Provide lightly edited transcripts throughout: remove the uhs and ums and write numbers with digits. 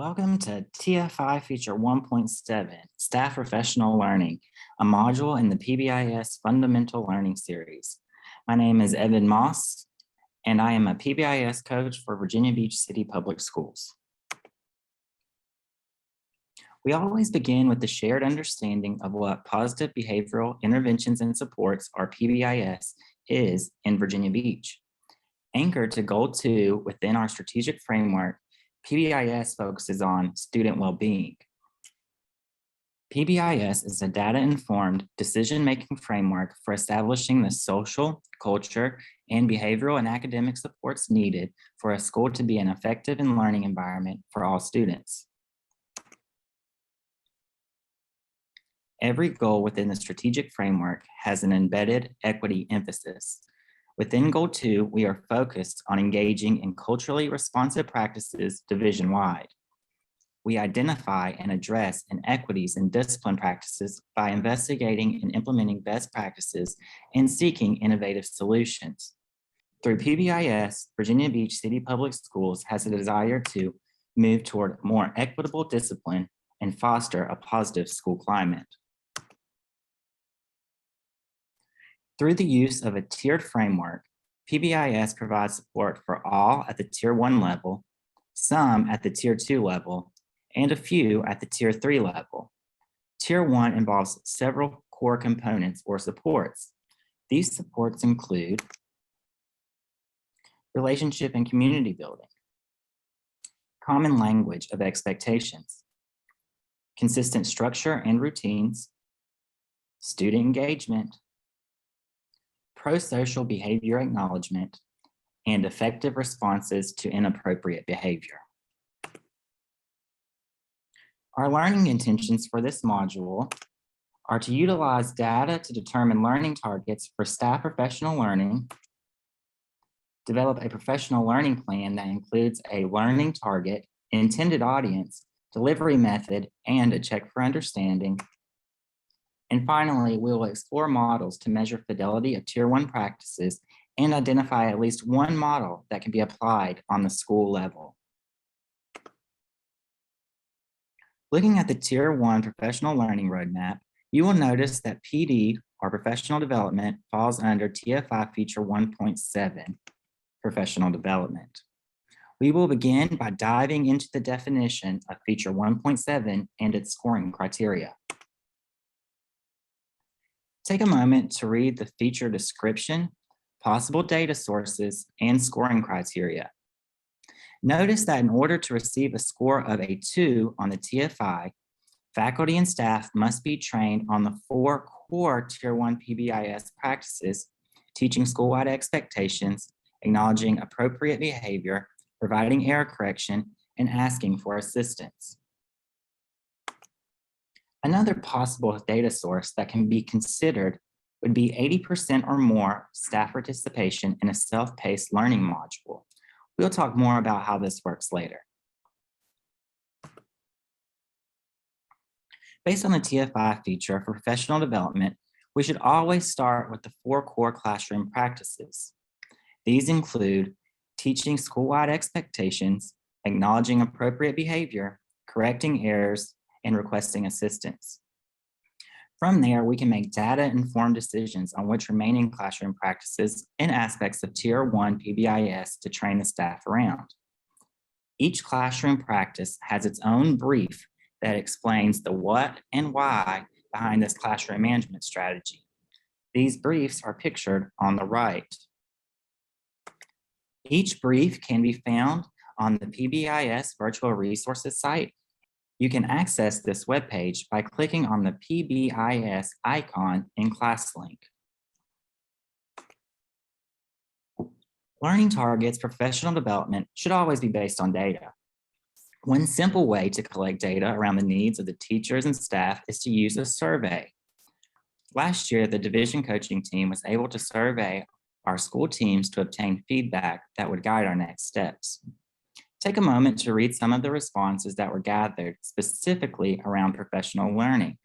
Welcome to TFI Feature 1.7, Staff Professional Learning, a module in the PBIS Fundamental Learning Series. My name is Evan Moss, and I am a PBIS coach for Virginia Beach City Public Schools. We always begin with the shared understanding of what Positive Behavioral Interventions and Supports, or PBIS, is in Virginia Beach. Anchored to Goal 2 within our strategic framework, PBIS focuses on student well-being. PBIS is a data-informed decision-making framework for establishing the social, culture, and behavioral and academic supports needed for a school to be an effective and learning environment for all students. Every goal within the strategic framework has an embedded equity emphasis. Within Goal 2, we are focused on engaging in culturally responsive practices division-wide. We identify and address inequities in discipline practices by investigating and implementing best practices and seeking innovative solutions. Through PBIS, Virginia Beach City Public Schools has a desire to move toward more equitable discipline and foster a positive school climate. Through the use of a tiered framework, PBIS provides support for all at the Tier 1 level, some at the Tier 2 level, and a few at the Tier 3 level. Tier 1 involves several core components or supports. These supports include relationship and community building, common language of expectations, consistent structure and routines, student engagement, pro-social behavior acknowledgement, and effective responses to inappropriate behavior. Our learning intentions for this module are to utilize data to determine learning targets for staff professional learning, develop a professional learning plan that includes a learning target, intended audience, delivery method, and a check for understanding. And finally, we will explore models to measure fidelity of Tier 1 practices and identify at least one model that can be applied on the school level. Looking at the Tier 1 professional learning roadmap, you will notice that PD, or professional development, falls under TFI Feature 1.7, professional development. We will begin by diving into the definition of Feature 1.7 and its scoring criteria. Take a moment to read the feature description, possible data sources, and scoring criteria. Notice that in order to receive a score of a 2 on the TFI, faculty and staff must be trained on the 4 core Tier 1 PBIS practices, teaching school-wide expectations, acknowledging appropriate behavior, providing error correction, and asking for assistance. Another possible data source that can be considered would be 80% or more staff participation in a self-paced learning module. We'll talk more about how this works later. Based on the TFI feature for professional development, we should always start with the 4 core classroom practices. These include teaching school-wide expectations, acknowledging appropriate behavior, correcting errors, and requesting assistance. From there, we can make data-informed decisions on which remaining classroom practices and aspects of Tier 1 PBIS to train the staff around. Each classroom practice has its own brief that explains the what and why behind this classroom management strategy. These briefs are pictured on the right. Each brief can be found on the PBIS Virtual Resources site. You can access this webpage by clicking on the PBIS icon in ClassLink. Learning targets professional development should always be based on data. One simple way to collect data around the needs of the teachers and staff is to use a survey. Last year, the division coaching team was able to survey our school teams to obtain feedback that would guide our next steps. Take a moment to read some of the responses that were gathered specifically around professional learning.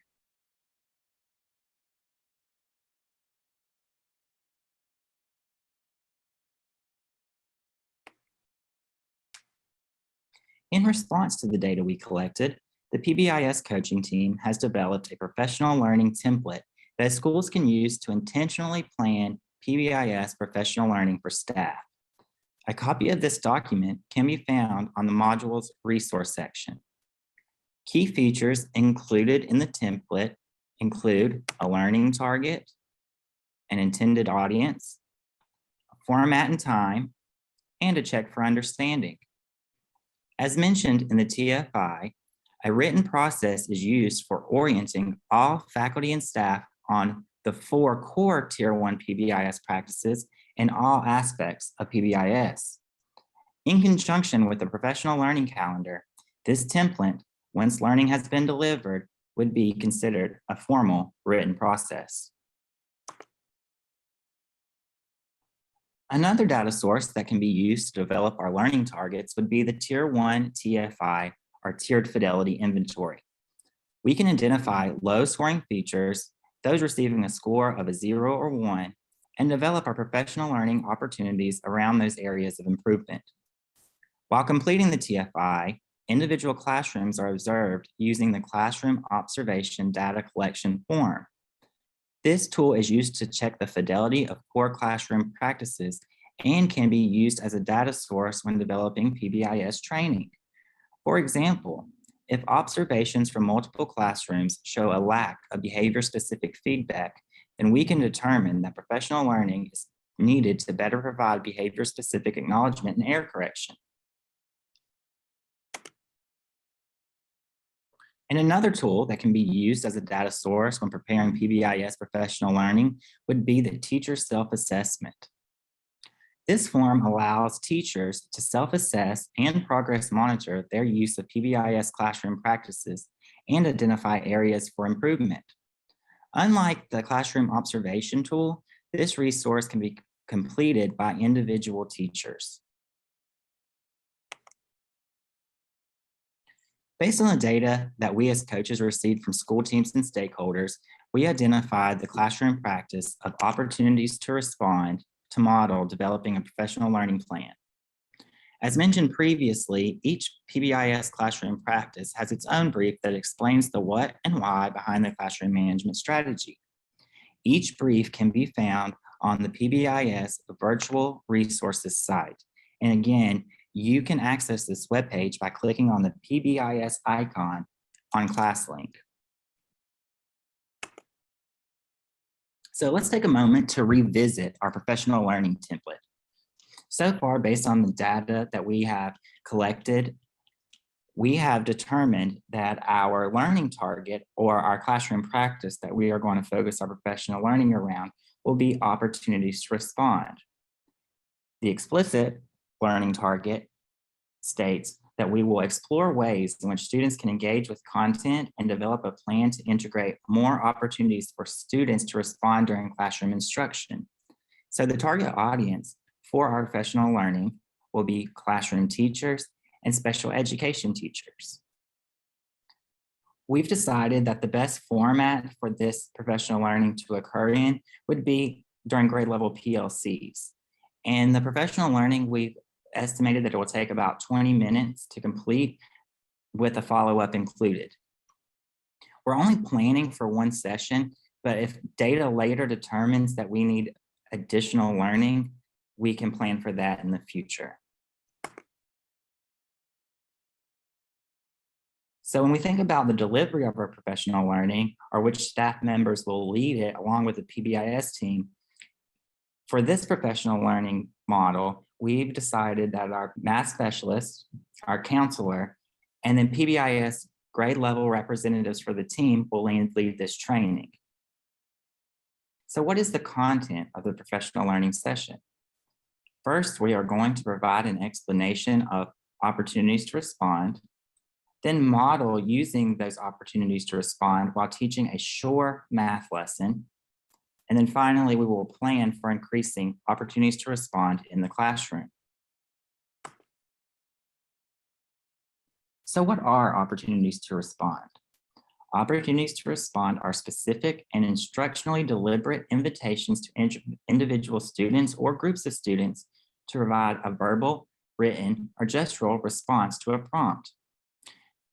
In response to the data we collected, the PBIS coaching team has developed a professional learning template that schools can use to intentionally plan PBIS professional learning for staff. A copy of this document can be found on the module's resource section. Key features included in the template include a learning target, an intended audience, a format and time, and a check for understanding. As mentioned in the TFI, a written process is used for orienting all faculty and staff on the 4 core Tier 1 PBIS practices and all aspects of PBIS. In conjunction with the professional learning calendar, this template, once learning has been delivered, would be considered a formal written process. Another data source that can be used to develop our learning targets would be the Tier 1 TFI, or Tiered Fidelity Inventory. We can identify low-scoring features, those receiving a score of a 0 or 1, and develop our professional learning opportunities around those areas of improvement. While completing the TFI, individual classrooms are observed using the Classroom Observation Data Collection form. This tool is used to check the fidelity of core classroom practices and can be used as a data source when developing PBIS training. For example, if observations from multiple classrooms show a lack of behavior-specific feedback, then we can determine that professional learning is needed to better provide behavior-specific acknowledgement and error correction. And another tool that can be used as a data source when preparing PBIS professional learning would be the teacher self-assessment. This form allows teachers to self-assess and progress monitor their use of PBIS classroom practices and identify areas for improvement. Unlike the classroom observation tool, this resource can be completed by individual teachers. Based on the data that we as coaches received from school teams and stakeholders, we identified the classroom practice of opportunities to respond to model developing a professional learning plan. As mentioned previously, each PBIS classroom practice has its own brief that explains the what and why behind the classroom management strategy. Each brief can be found on the PBIS virtual resources site. And again, you can access this webpage by clicking on the PBIS icon on ClassLink. So let's take a moment to revisit our professional learning template. So far, based on the data that we have collected, we have determined that our learning target or our classroom practice that we are going to focus our professional learning around will be opportunities to respond. The explicit learning target states that we will explore ways in which students can engage with content and develop a plan to integrate more opportunities for students to respond during classroom instruction. So the target audience for our professional learning will be classroom teachers and special education teachers. We've decided that the best format for this professional learning to occur in would be during grade level PLCs. And the professional learning, we've estimated that it will take about 20 minutes to complete with a follow-up included. We're only planning for one session, but if data later determines that we need additional learning, we can plan for that in the future. So when we think about the delivery of our professional learning, or which staff members will lead it along with the PBIS team, for this professional learning model, we've decided that our math specialist, our counselor, and then PBIS grade level representatives for the team will lead this training. So what is the content of the professional learning session? First, we are going to provide an explanation of opportunities to respond, then model using those opportunities to respond while teaching a short math lesson. And then finally, we will plan for increasing opportunities to respond in the classroom. So what are opportunities to respond? Opportunities to respond are specific and instructionally deliberate invitations to individual students or groups of students to provide a verbal, written, or gestural response to a prompt.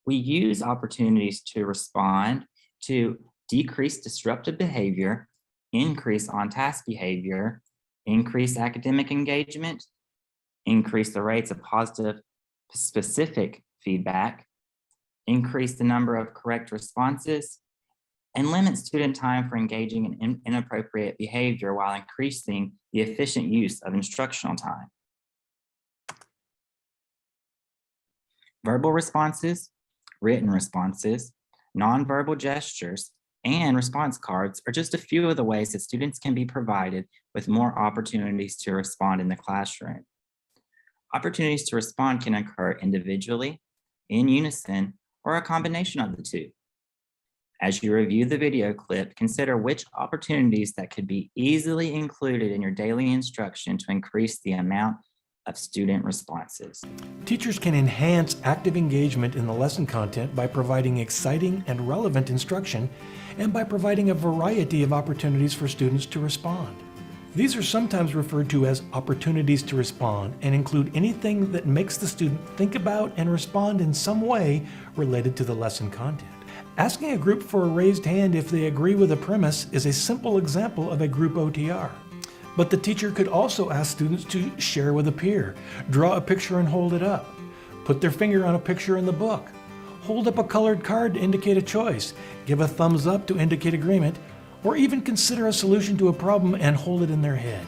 We use opportunities to respond to decrease disruptive behavior, increase on-task behavior, increase academic engagement, increase the rates of positive specific feedback, increase the number of correct responses, and limit student time for engaging in inappropriate behavior while increasing the efficient use of instructional time. Verbal responses, written responses, nonverbal gestures, and response cards are just a few of the ways that students can be provided with more opportunities to respond in the classroom. Opportunities to respond can occur individually, in unison, or a combination of the two. As you review the video clip, consider which opportunities that could be easily included in your daily instruction to increase the amount of student responses. Teachers can enhance active engagement in the lesson content by providing exciting and relevant instruction and by providing a variety of opportunities for students to respond. These are sometimes referred to as opportunities to respond and include anything that makes the student think about and respond in some way related to the lesson content. Asking a group for a raised hand if they agree with a premise is a simple example of a group OTR. But the teacher could also ask students to share with a peer, draw a picture and hold it up, put their finger on a picture in the book, hold up a colored card to indicate a choice, give a thumbs up to indicate agreement, or even consider a solution to a problem and hold it in their head.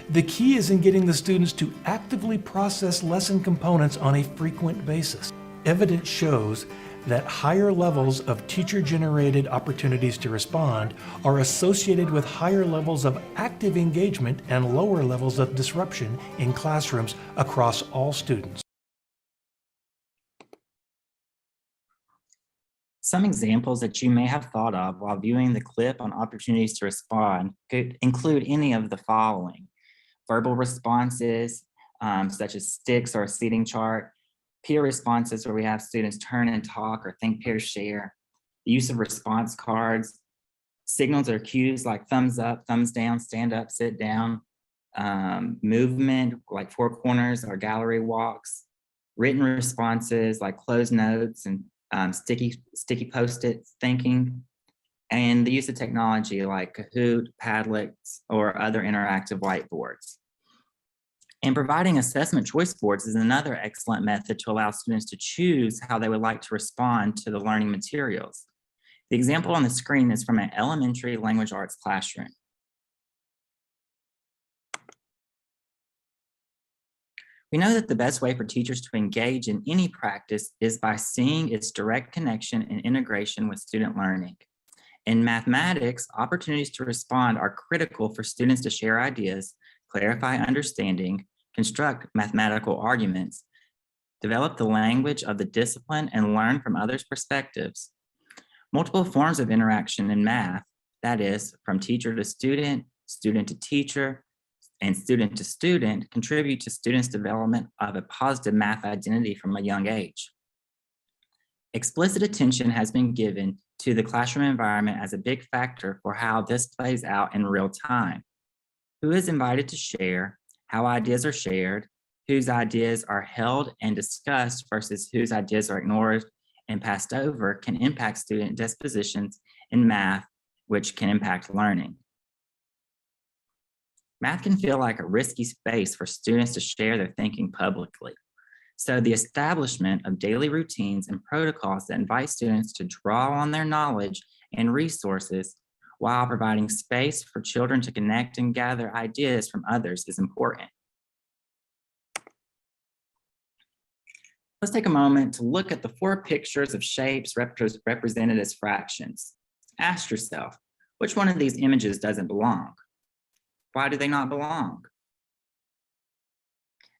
The key is in getting the students to actively process lesson components on a frequent basis. Evidence shows that higher levels of teacher-generated opportunities to respond are associated with higher levels of active engagement and lower levels of disruption in classrooms across all students. Some examples that you may have thought of while viewing the clip on opportunities to respond could include any of the following: verbal responses, such as sticks or a seating chart; peer responses, where we have students turn and talk or think, pair, share; the use of response cards; signals or cues like thumbs up, thumbs down, stand up, sit down; movement like four corners or gallery walks; written responses like closed notes and sticky post-it thinking; and the use of technology like Kahoot, Padlets, or other interactive whiteboards. And providing assessment choice boards is another excellent method to allow students to choose how they would like to respond to the learning materials. The example on the screen is from an elementary language arts classroom. We know that the best way for teachers to engage in any practice is by seeing its direct connection and integration with student learning. In mathematics, opportunities to respond are critical for students to share ideas, clarify understanding, construct mathematical arguments, develop the language of the discipline, and learn from others' perspectives. Multiple forms of interaction in math, that is, from teacher to student to teacher, and student to student, contribute to students' development of a positive math identity from a young age. Explicit attention has been given to the classroom environment as a big factor for how this plays out in real time. Who is invited to share, how ideas are shared, whose ideas are held and discussed versus whose ideas are ignored and passed over can impact student dispositions in math, which can impact learning. Math can feel like a risky space for students to share their thinking publicly. So the establishment of daily routines and protocols that invite students to draw on their knowledge and resources while providing space for children to connect and gather ideas from others is important. Let's take a moment to look at the 4 pictures of shapes represented as fractions. Ask yourself, which one of these images doesn't belong? Why do they not belong?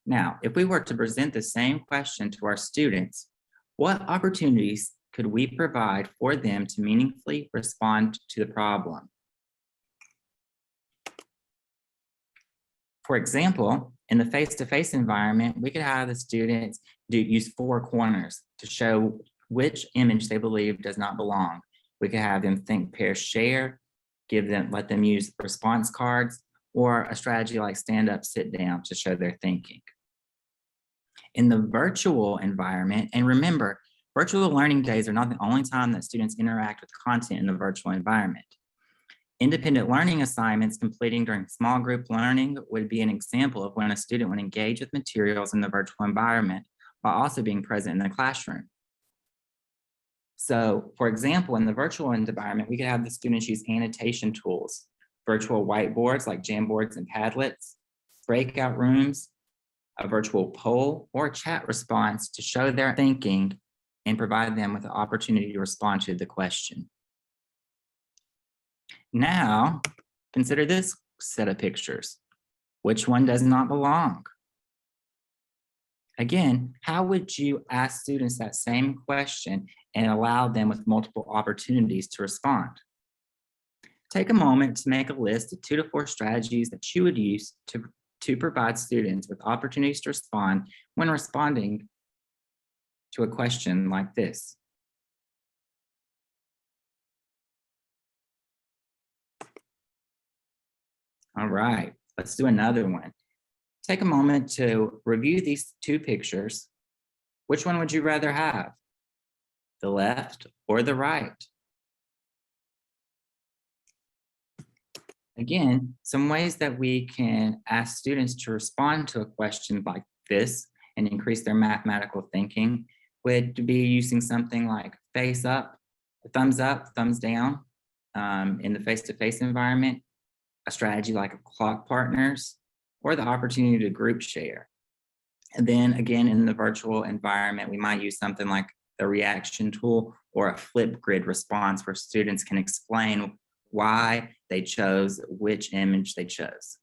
Now, if we were to present the same question to our students, what opportunities could we provide for them to meaningfully respond to the problem? For example, in the face-to-face environment, we could have the students use 4 corners to show which image they believe does not belong. We could have them think, pair, share, let them use response cards, or a strategy like stand up, sit down to show their thinking. In the virtual environment, and remember, virtual learning days are not the only time that students interact with content in the virtual environment. Independent learning assignments completing during small group learning would be an example of when a student would engage with materials in the virtual environment while also being present in the classroom. So, for example, in the virtual environment, we could have the students use annotation tools, virtual whiteboards like Jamboards and Padlets, breakout rooms, a virtual poll, or a chat response to show their thinking and provide them with the opportunity to respond to the question. Now, consider this set of pictures. Which one does not belong? Again, how would you ask students that same question and allow them with multiple opportunities to respond? Take a moment to make a list of 2 to 4 strategies that you would use to provide students with opportunities to respond when responding to a question like this. All right, let's do another one. Take a moment to review these 2 pictures. Which one would you rather have? The left or the right? Again, some ways that we can ask students to respond to a question like this and increase their mathematical thinking would be using something like face up, thumbs down in the face-to-face environment, a strategy like clock partners, or the opportunity to group share. And then again, in the virtual environment, we might use something like the reaction tool or a flip grid response where students can explain why they chose which image they chose.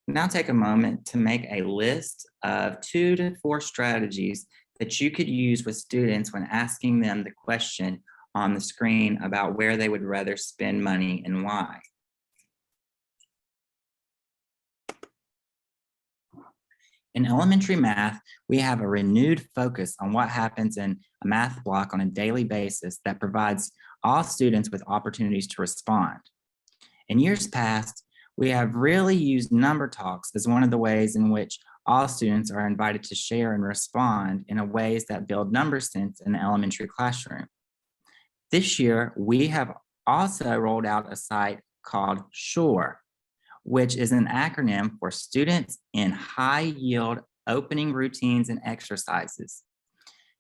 Now take a moment to make a list of 2 to 4 strategies that you could use with students when asking them the question on the screen about where they would rather spend money and why. In elementary math, we have a renewed focus on what happens in a math block on a daily basis that provides all students with opportunities to respond. In years past, we have really used number talks as one of the ways in which all students are invited to share and respond in ways that build number sense in the elementary classroom. This year, we have also rolled out a site called SURE, which is an acronym for Students in High Yield Opening Routines and Exercises.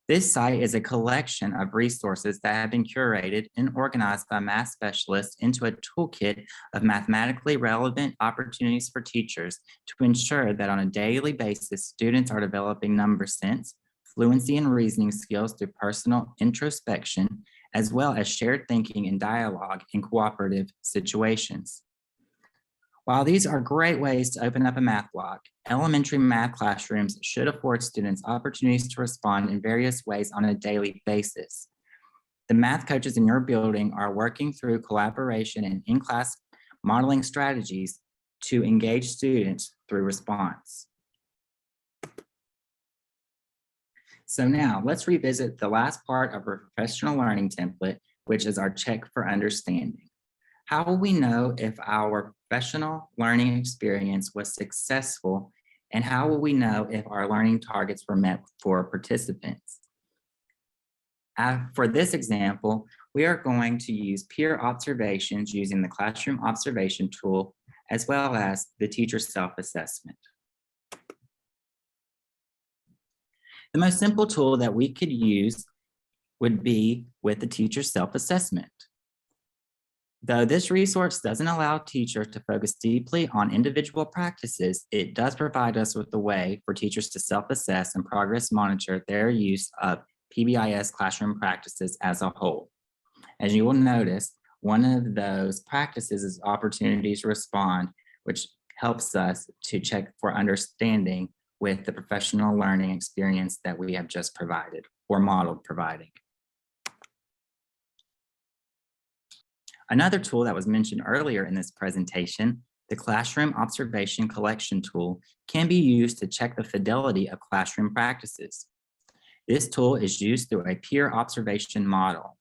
This site is a collection of resources that have been curated and organized by math specialists into a toolkit of mathematically relevant opportunities for teachers to ensure that on a daily basis, students are developing number sense, fluency, and reasoning skills through personal introspection, as well as shared thinking and dialogue in cooperative situations. While these are great ways to open up a math block, elementary math classrooms should afford students opportunities to respond in various ways on a daily basis. The math coaches in your building are working through collaboration and in-class modeling strategies to engage students through response. So now let's revisit the last part of our professional learning template, which is our check for understanding. How will we know if our professional learning experience was successful, and how will we know if our learning targets were met for participants? For this example, we are going to use peer observations using the classroom observation tool, as well as the teacher self-assessment. The most simple tool that we could use would be with the teacher self-assessment. Though this resource doesn't allow teachers to focus deeply on individual practices, it does provide us with a way for teachers to self-assess and progress monitor their use of PBIS classroom practices as a whole. As you will notice, one of those practices is opportunities to respond, which helps us to check for understanding with the professional learning experience that we have just provided or modeled providing. Another tool that was mentioned earlier in this presentation, the Classroom Observation Collection tool, can be used to check the fidelity of classroom practices. This tool is used through a peer observation model.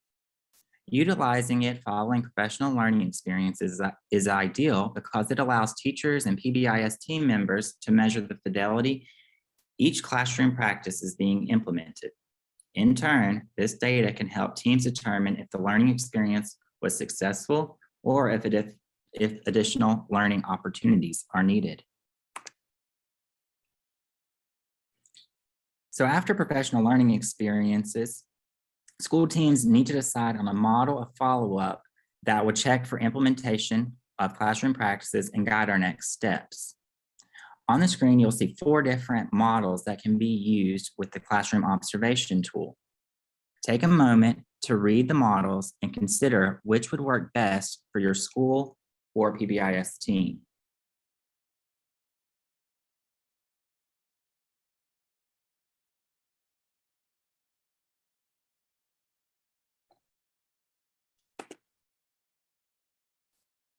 Utilizing it following professional learning experiences is ideal because it allows teachers and PBIS team members to measure the fidelity each classroom practice is being implemented. In turn, this data can help teams determine if the learning experience was successful or if additional learning opportunities are needed. So after professional learning experiences, school teams need to decide on a model of follow-up that would check for implementation of classroom practices and guide our next steps. On the screen, you'll see 4 different models that can be used with the classroom observation tool. Take a moment to read the models and consider which would work best for your school or PBIS team.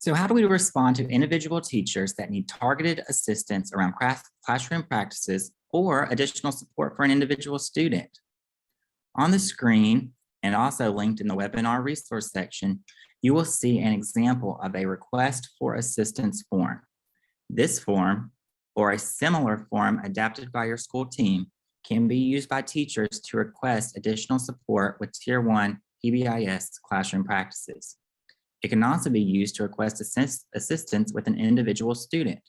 So how do we respond to individual teachers that need targeted assistance around classroom practices or additional support for an individual student? On the screen, and also linked in the webinar resource section, you will see an example of a request for assistance form. This form, or a similar form adapted by your school team, can be used by teachers to request additional support with Tier 1 PBIS classroom practices. It can also be used to request assistance with an individual student.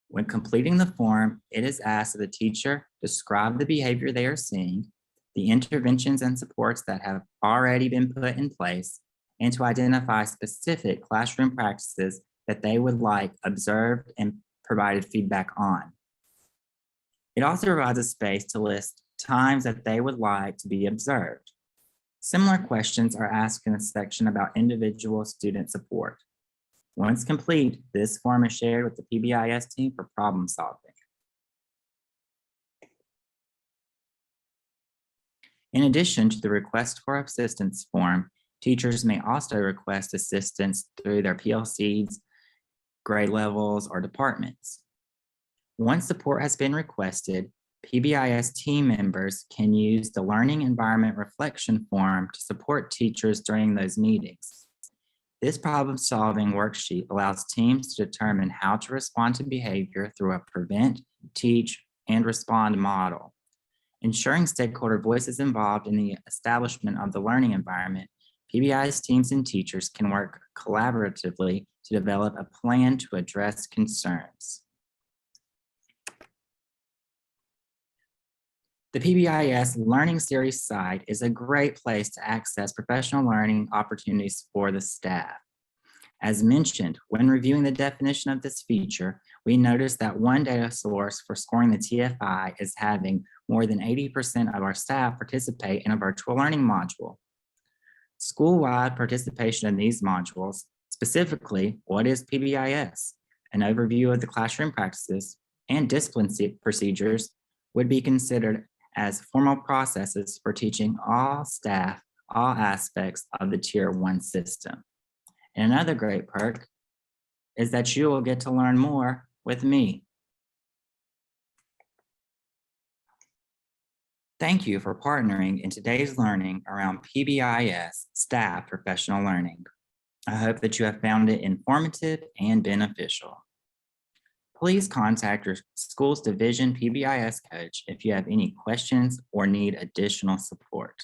When completing the form, it is asked that the teacher describe the behavior they are seeing, the interventions and supports that have already been put in place, and to identify specific classroom practices that they would like observed and provided feedback on. It also provides a space to list times that they would like to be observed. Similar questions are asked in a section about individual student support. Once complete, this form is shared with the PBIS team for problem solving. In addition to the request for assistance form, teachers may also request assistance through their PLCs, grade levels, or departments. Once support has been requested, PBIS team members can use the Learning Environment Reflection Form to support teachers during those meetings. This problem-solving worksheet allows teams to determine how to respond to behavior through a prevent, teach, and respond model. Ensuring stakeholder voice is involved in the establishment of the learning environment, PBIS teams and teachers can work collaboratively to develop a plan to address concerns. The PBIS Learning Series site is a great place to access professional learning opportunities for the staff. As mentioned, when reviewing the definition of this feature, we noticed that one data source for scoring the TFI is having more than 80% of our staff participate in a virtual learning module. School-wide participation in these modules, specifically, what is PBIS, an overview of the classroom practices, and discipline procedures would be considered as formal processes for teaching all staff all aspects of the Tier 1 system. And another great perk is that you will get to learn more with me. Thank you for partnering in today's learning around PBIS staff professional learning. I hope that you have found it informative and beneficial. Please contact your school's division PBIS coach if you have any questions or need additional support.